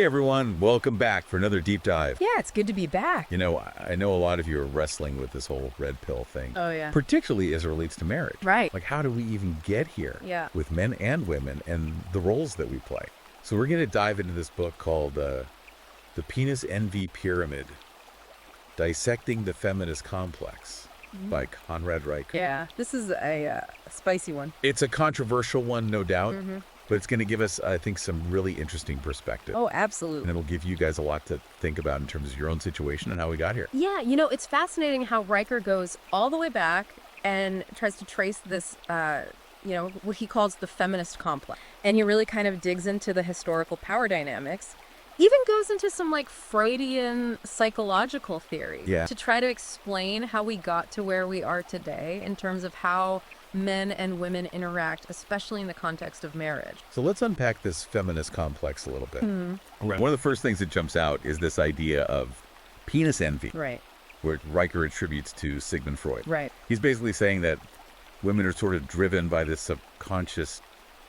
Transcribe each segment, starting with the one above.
Hey everyone, welcome back for another deep dive. Yeah, it's good to be back. You know, I know a lot of you are wrestling with this whole red pill thing. Oh, yeah. Particularly as it relates to marriage. Right. Like, how do we even get here? Yeah. With men and women and the roles that we play. So we're going to dive into this book called The Penis Envy Pyramid, Dissecting the Feminist Complex by Conrad Reich. Yeah, this is a spicy one. It's a controversial one, no doubt. But it's going to give us, I think, some really interesting perspective. Oh, And absolutely. it'll give you guys a lot to think about in terms of your own situation and how we got here. Yeah, it's fascinating how Riker goes all the way back and tries to trace this, what he calls the feminist complex. And he really kind of digs into the historical power dynamics. Even goes into some like Freudian psychological theory to try to explain how we got to where we are today in terms of how men and women interact, especially in the context of marriage. So let's unpack this feminist complex a little bit. One of the first things that jumps out is this idea of penis envy, Right, where Riker attributes to Sigmund Freud. right. He's basically saying that women are sort of driven by this subconscious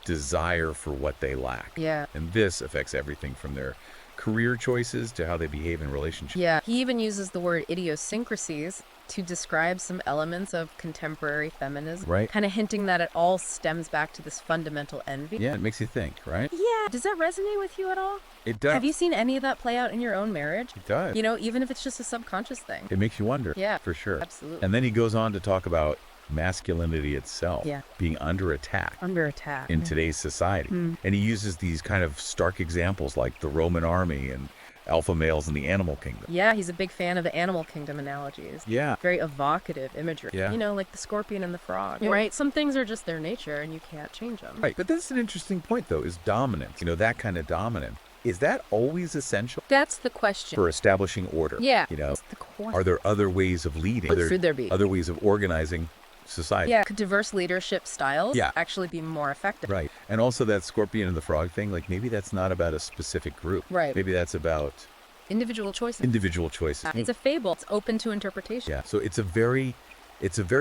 desire for what they lack. Yeah. And this affects everything from their career choices to how they behave in relationships. Yeah, he even uses the word idiosyncrasies to describe some elements of contemporary feminism. Right. Kind of hinting that it all stems back to this fundamental envy. Yeah, it makes you think, right? Yeah. Does that resonate with you at all? It does. Have you seen any of that play out in your own marriage? It does. Even if it's just a subconscious thing. It makes you wonder. Yeah, For sure. absolutely. And then he goes on to talk about masculinity itself being under attack Under attack. in today's society. And he uses these kind of stark examples like the Roman army and alpha males in the animal kingdom. Yeah, he's a big fan of the animal kingdom analogies. Yeah. Very evocative imagery. Yeah. Like the scorpion and the frog. Right? Some things are just their nature and you can't change them. Right. But that's an interesting point, though, is dominance. That kind of dominance. Is that always essential That's the question. for establishing order? Yeah. That's the question. Are there other ways of leading? Should there be? Other ways of organizing society? Yeah, could diverse leadership styles actually be more effective? Right. And also that scorpion and the frog thing, like maybe that's not about a specific group. Right. Maybe that's about Individual choices. individual choices. It's a fable. It's open to interpretation. Yeah. So it's a very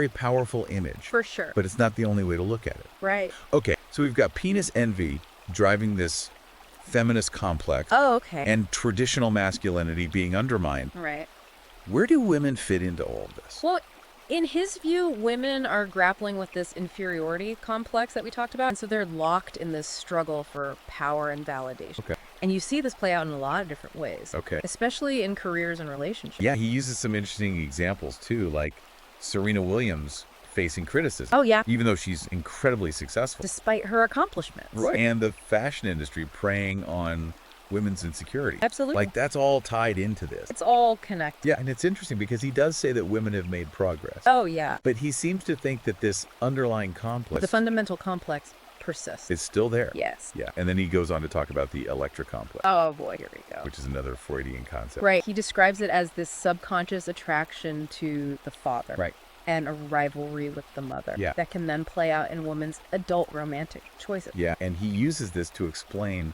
powerful image. For sure. But it's not the only way to look at it. Right. Okay. So we've got penis envy driving this feminist complex Oh, okay. and traditional masculinity being undermined. Right. Where do women fit into all of this? Well, in his view, women are grappling with this inferiority complex that we talked about. And so they're locked in this struggle for power and validation. Okay. And you see this play out in a lot of different ways. Okay. Especially in careers and relationships. Yeah, he uses some interesting examples too, like Serena Williams facing criticism. Oh, yeah. Even though she's incredibly successful. Despite her accomplishments. Right. And the fashion industry preying on women's insecurity. Absolutely. Like that's all tied into this. It's all connected. Yeah, and it's interesting because he does say that women have made progress. Oh, yeah. But he seems to think that this underlying complex The fundamental complex persists. is still there. Yes. Yeah. And then he goes on to talk about the Electra complex, Oh, boy, here we go. which is another Freudian concept. Right. He describes it as this subconscious attraction to the father. Right. And a rivalry with the mother. Yeah. That can then play out in a woman's adult romantic choices. Yeah. And he uses this to explain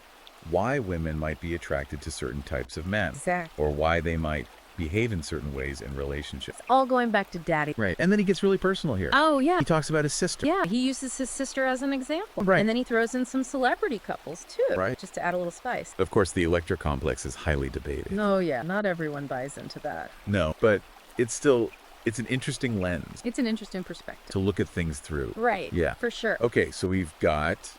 why women might be attracted to certain types of men. Exactly. Or why they might behave in certain ways in relationships. All going back to daddy. Right. And then he gets really personal here. Oh, yeah. He talks about his sister. Yeah, he uses his sister as an example. Right. And then he throws in some celebrity couples, too. Right. Just to add a little spice. Of course, the Electra complex is highly debated. No, yeah. Not everyone buys into that. No, but it's an interesting lens It's an interesting perspective. to look at things through. Right. Yeah. For sure. Okay, so we've got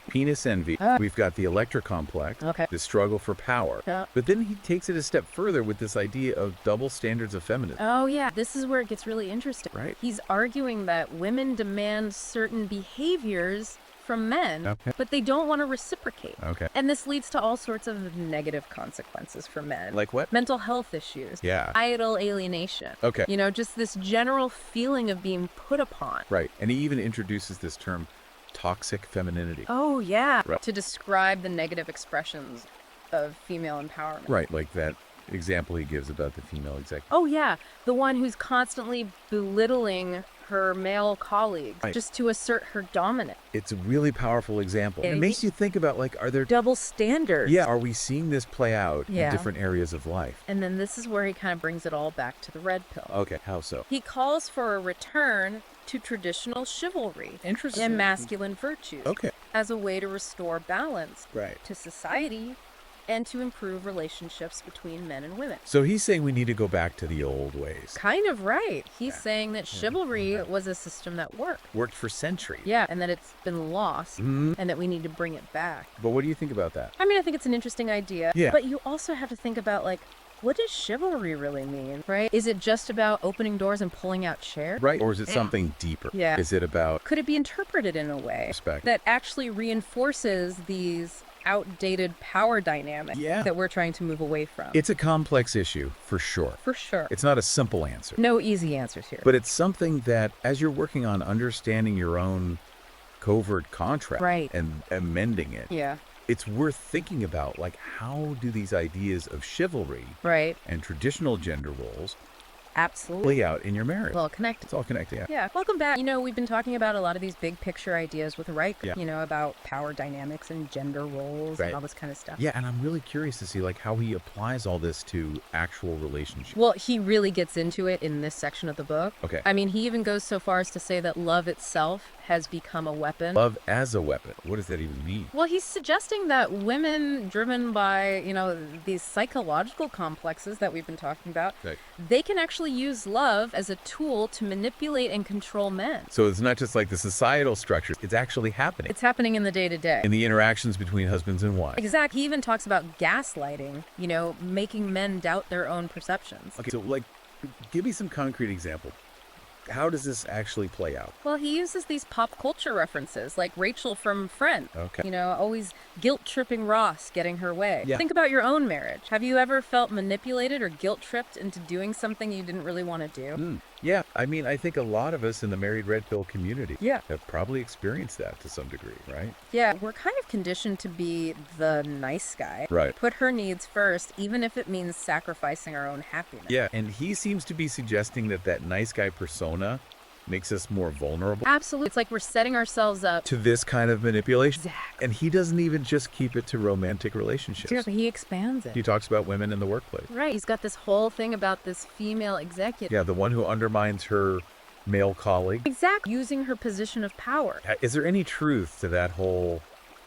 penis envy. We've got the Electra complex. Okay. The struggle for power. Yeah. But then he takes it a step further with this idea of double standards of feminism. Oh, yeah. This is where it gets really interesting. Right. He's arguing that women demand certain behaviors from men, Okay. but they don't want to reciprocate. Okay. And this leads to all sorts of negative consequences for men. Like what? Mental health issues. Yeah. Idle alienation. Okay. Just this general feeling of being put upon. Right. And he even introduces this term toxic femininity. Oh, yeah. Right. To describe the negative expressions of female empowerment. Right, like that example he gives about the female executive. Oh, yeah. The one who's constantly belittling her male colleagues Right. just to assert her dominance. It's a really powerful example. And it makes you think about, like, are there... Double standards. Yeah, are we seeing this play out Yeah. in different areas of life? And then this is where he kind of brings it all back to the red pill. Okay, how so? He calls for a return to traditional chivalry Interesting. and masculine virtues Okay. as a way to restore balance Right. to society and to improve relationships between men and women. So he's saying we need to go back to the old ways. Kind of right. He's saying that chivalry was a system that Worked for centuries. yeah, and that it's been lost, and that we need to bring it back. But what do you think about that? I mean, I think it's an interesting idea. Yeah. But you also have to think about, like, what does chivalry really mean, right? Is it just about opening doors and pulling out chairs? Right. Or is it something deeper? Yeah. Is it about Could it be interpreted in a way respect? that actually reinforces these outdated power dynamics Yeah. that we're trying to move away from? It's a complex issue, for sure. For sure. It's not a simple answer. No easy answers here. But it's something that, as you're working on understanding your own covert contract Right. and amending it, yeah, it's worth thinking about, like, how do these ideas of chivalry right. and traditional gender roles Absolutely. play out in your marriage? Well connected. It's all connected, yeah. Yeah, welcome back. You know, we've been talking about a lot of these big picture ideas with Riker, Yeah. you know, about power dynamics and gender roles Right. and all this kind of stuff. Yeah, and I'm really curious to see, like, how he applies all this to actual relationships. Well, he really gets into it in this section of the book. Okay. I mean, he even goes so far as to say that love itself has become a weapon. Love as a weapon. What does that even mean? Well, he's suggesting that women driven by, you know, these psychological complexes that we've been talking about, Right. they can actually use love as a tool to manipulate and control men. So it's not just like the societal structure, it's actually happening It's happening in the day-to-day. in the interactions between husbands and wives. Exactly. He even talks about gaslighting, you know, making men doubt their own perceptions. Okay, so, like, give me some concrete example. How does this actually play out? Well, he uses these pop culture references, like Rachel from Friends. Okay. You know, always guilt-tripping Ross getting her way. Yeah. Think about your own marriage. Have you ever felt manipulated or guilt-tripped into doing something you didn't really want to do? Yeah, I mean, I think a lot of us in the married red pill community Yeah. have probably experienced that to some degree, right? Yeah, we're kind of conditioned to be the nice guy. Right. Put her needs first, even if it means sacrificing our own happiness. Yeah, and he seems to be suggesting that that nice guy persona makes us more vulnerable Absolutely. It's like we're setting ourselves up. to this kind of manipulation. Exactly. And he doesn't even just keep it to romantic relationships. Seriously, he expands it. He talks about women in the workplace. Right. He's got this whole thing about this female executive. Yeah, the one who undermines her male colleague. Exactly. Using her position of power. Is there any truth to that whole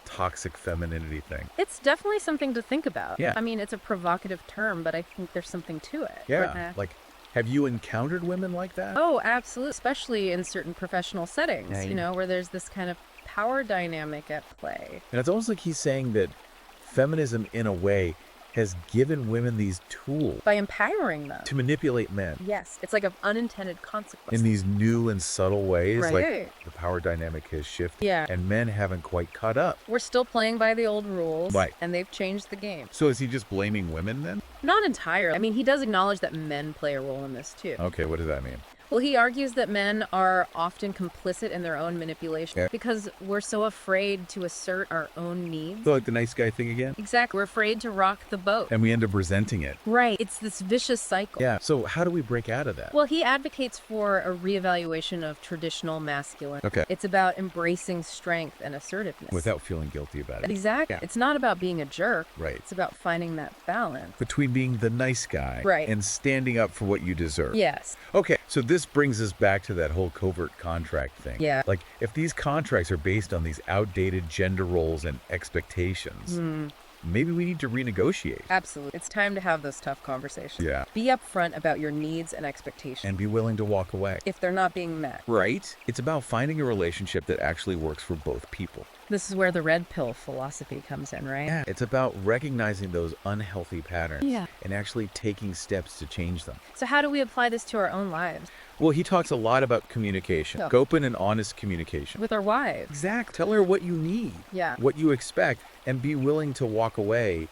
toxic femininity thing? It's definitely something to think about. Yeah. I mean, it's a provocative term, but I think there's something to it. Yeah, like, have you encountered women like that? Oh, absolutely. Especially in certain professional settings, Yeah, you know, where there's this kind of power dynamic at play. And it's almost like he's saying that feminism, in a way, has given women these tools By empowering them. to manipulate men Yes. It's like of unintended consequences. in these new and subtle ways. Right. Like, the power dynamic has shifted, Yeah. and men haven't quite caught up. We're still playing by the old rules. Right. And they've changed the game. So is he just blaming women then? Not entirely. I mean, he does acknowledge that men play a role in this too. Okay, what does that mean? Well, he argues that men are often complicit in their own manipulation Yeah. because we're so afraid to assert our own needs. So, like, the nice guy thing again? Exactly. We're afraid to rock the boat. And we end up resenting it. Right. It's this vicious cycle. Yeah, so how do we break out of that? Well, he advocates for a reevaluation of traditional masculine. Okay. It's about embracing strength and assertiveness. Without feeling guilty about it. Exactly. Yeah. It's not about being a jerk. Right. It's about finding that balance. Between being the nice guy Right. and standing up for what you deserve. Yes. Okay, so this brings us back to that whole covert contract thing. Yeah. Like, if these contracts are based on these outdated gender roles and expectations, maybe we need to renegotiate. Absolutely. It's time to have those tough conversations. Yeah. Be upfront about your needs and expectations And be willing to walk away. if they're not being met. Right? It's about finding a relationship that actually works for both people. This is where the red pill philosophy comes in, right? Yeah. It's about recognizing those unhealthy patterns Yeah. and actually taking steps to change them. So how do we apply this to our own lives Well, he talks a lot about communication, Yeah. open and honest communication. with our wives? Exact. Tell her what you need, Yeah. what you expect, and be willing to walk away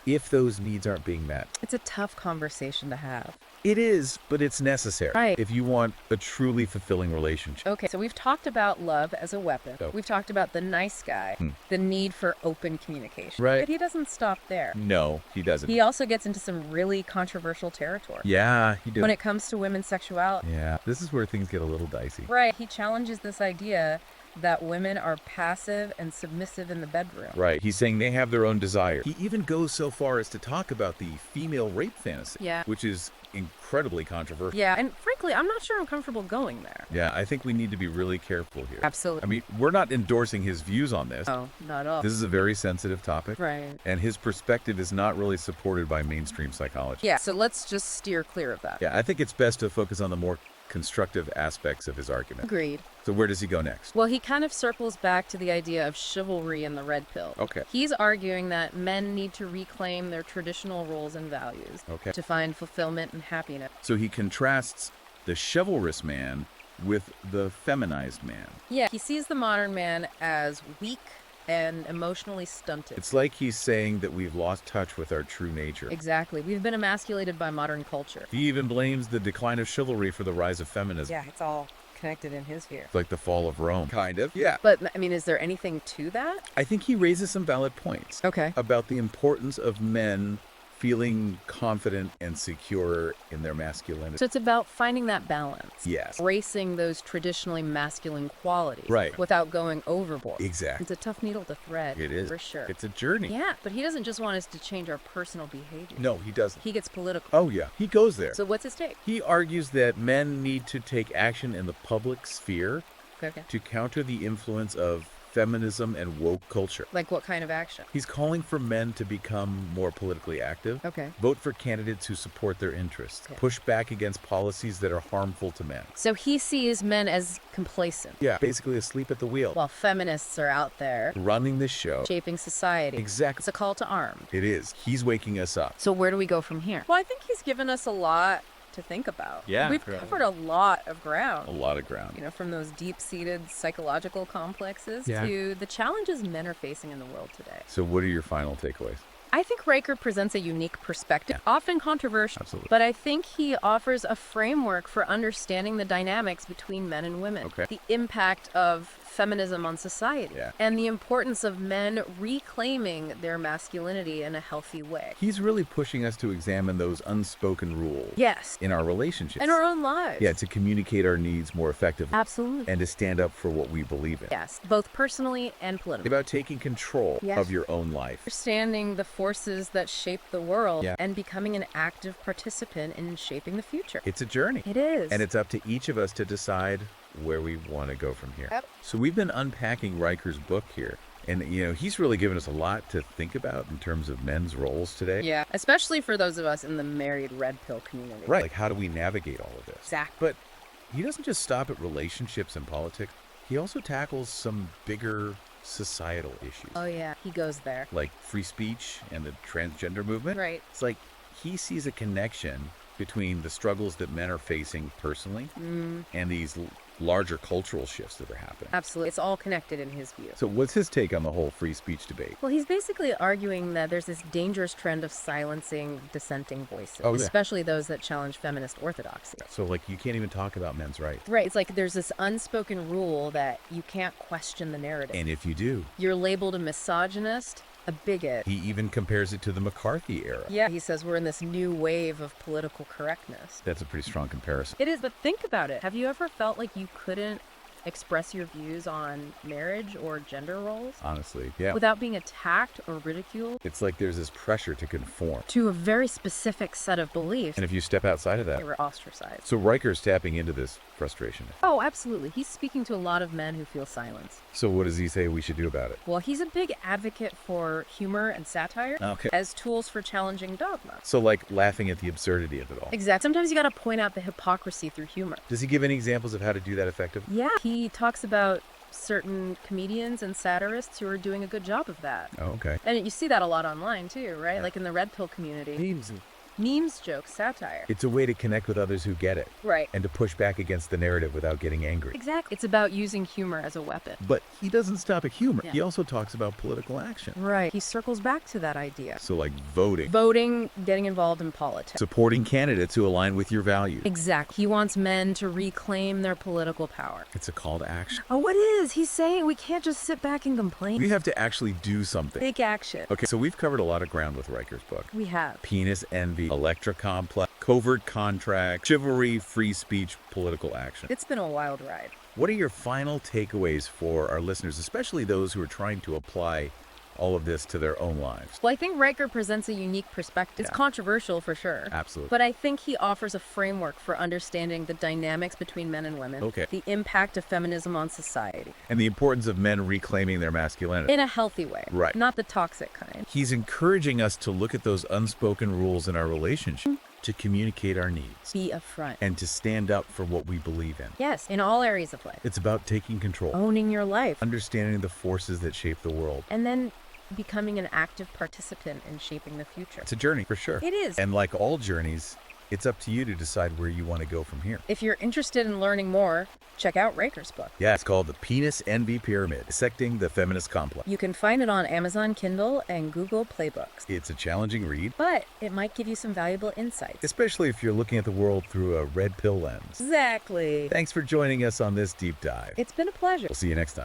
if those needs aren't being met. It's a tough conversation to have. It is, but it's necessary Right. if you want a truly fulfilling relationship. Okay, so we've talked about love as a weapon. Oh. We've talked about the nice guy, the need for open communication. Right. But he doesn't stop there. No, he doesn't. He also gets into some really controversial territory. Yeah, he does. When it comes to women's sexuality. Yeah, this is where things get a little dicey. Right. He challenges this idea that women are passive and submissive in the bedroom. Right. He's saying they have their own desire. He even goes so far as to talk about the female rape fantasy, Yeah. which is incredibly controversial. Yeah, and frankly, I'm not sure I'm comfortable going there. Yeah, I think we need to be really careful here. Absolutely. I mean, we're not endorsing his views on this. Oh, not at all. This is a very sensitive topic. Right. And his perspective is not really supported by mainstream psychology. Yeah, so let's just steer clear of that. Yeah, I think it's best to focus on the more constructive aspects of his argument. Agreed. So where does he go next? Well, he kind of circles back to the idea of chivalry in the red pill. Okay. He's arguing that men need to reclaim their traditional roles and values Okay. to find fulfillment and happiness. So he contrasts the chivalrous man with the feminized man. Yeah, he sees the modern man as weak and emotionally stunted. It's like he's saying that we've lost touch with our true nature. Exactly. We've been emasculated by modern culture. He even blames the decline of chivalry for the rise of feminism. Yeah, it's all connected in his view. Like the fall of Rome. Kind of. Yeah. But, I mean, is there anything to that? I think he raises some valid points. Okay. About the importance of men feeling confident and secure in their masculinity. So it's about finding that balance. Yes. Embracing those traditionally masculine qualities. Right. Without going overboard. Exactly. It's a tough needle to thread. It is. For sure. It's a journey. Yeah, but he doesn't just want us to change our personal behavior. No, he doesn't. He gets political. Oh, yeah. He goes there. So what's his take? He argues that men need to take action in the public sphere Okay. to counter the influence of feminism and woke culture. Like what kind of action? He's calling for men to become more politically active, Okay. vote for candidates who support their interests, Okay. push back against policies that are harmful to men. So he sees men as complacent, Yeah, basically asleep at the wheel, while feminists are out there running this show. shaping society. Exactly. It's a call to arms. It is. He's waking us up. So where do we go from here? Well, I think he's given us a lot to think about. Yeah. We've covered a lot of ground. A lot of ground. You know, from those deep-seated psychological complexes Yeah. to the challenges men are facing in the world today. So what are your final takeaways? I think Riker presents a unique perspective, often controversial, Absolutely. but I think he offers a framework for understanding the dynamics between men and women, Okay. the impact of feminism on society, Yeah. and the importance of men reclaiming their masculinity in a healthy way. He's really pushing us to examine those unspoken rules Yes, in our relationships. in our own lives. Yeah, to communicate our needs more effectively Absolutely. and to stand up for what we believe in. Yes, both personally and politically. About taking control Yes. of your own life. Understanding the forces that shape the world Yeah. and becoming an active participant in shaping the future. It's a journey. It is. And it's up to each of us to decide where we want to go from here. Yep. So we've been unpacking Riker's book here. And, he's really given us a lot to think about in terms of men's roles today. Yeah, especially for those of us in the married red pill community. Right. Like, how do we navigate all of this? Exactly. But he doesn't just stop at relationships and politics. He also tackles some bigger societal issues. Oh yeah, he goes there. Like free speech and the transgender movement. Right. It's like he sees a connection between the struggles that men are facing personally and these larger cultural shifts that are happening. Absolutely. It's all connected in his view. So what's his take on the whole free speech debate? Well, he's basically arguing that there's this dangerous trend of silencing dissenting voices, Oh, yeah. especially those that challenge feminist orthodoxy. So like you can't even talk about men's rights. Right. It's like there's this unspoken rule that you can't question the narrative. And if you do, You're labeled a misogynist, a bigot. he even compares it to the McCarthy era. Yeah, he says we're in this new wave of political correctness. That's a pretty strong comparison. It is, but think about it. Have you ever felt like you couldn't express your views on marriage or gender roles Honestly, yeah. without being attacked or ridiculed It's like there's this pressure to conform. to a very specific set of beliefs? And if you step outside of They that. were ostracized. So Riker's tapping into this frustration. Oh, absolutely. He's speaking to a lot of men who feel silenced. So what does he say we should do about it? Well, he's a big advocate for humor and satire Okay. as tools for challenging dogma. So like laughing at the absurdity of it all. Exactly. Sometimes you got to point out the hypocrisy through humor. Does he give any examples of how to do that effectively? Yeah. He talks about certain comedians and satirists who are doing a good job of that. Oh, okay. And you see that a lot online too, right? Like in the red pill community. Memes, jokes, satire. It's a way to connect with others who get it Right. and to push back against the narrative without getting angry. Exactly. It's about using humor as a weapon. But he doesn't stop at humor. Yeah. He also talks about political action. Right. He circles back to that idea. So like voting, Voting, getting involved in politics. supporting candidates who align with your values. Exactly. He wants men to reclaim their political power. It's a call to action. Oh, it is. He's saying we can't just sit back and complain. We have to actually do something. Take action. Okay, so we've covered a lot of ground with Riker's book. We have. Penis envy, Electra complex, covert contract, chivalry, free speech, political action. It's been a wild ride. What are your final takeaways for our listeners, especially those who are trying to apply all of this to their own lives. Well, I think Riker presents a unique perspective. It's Yeah. controversial for sure. Absolutely. But I think he offers a framework for understanding the dynamics between men and women, Okay. the impact of feminism on society, And the importance of men reclaiming their masculinity. in a healthy way, Right. not the toxic kind. He's encouraging us to look at those unspoken rules in our relationship, to communicate our needs, Be upfront. and to stand up for what we believe in. Yes, in all areas of life. It's about taking control, Owning your life, understanding the forces that shape the world. and then becoming an active participant in shaping the future. It's a journey, for sure. It is. And like all journeys, it's up to you to decide where you want to go from here. If you're interested in learning more, check out Riker's book. Yeah, it's called The Penis Envy Pyramid, Dissecting the Feminist Complex. You can find it on Amazon Kindle and Google Play Books. It's a challenging read, But it might give you some valuable insights. especially if you're looking at the world through a red pill lens. Exactly. Thanks for joining us on this deep dive. It's been a pleasure. We'll see you next time.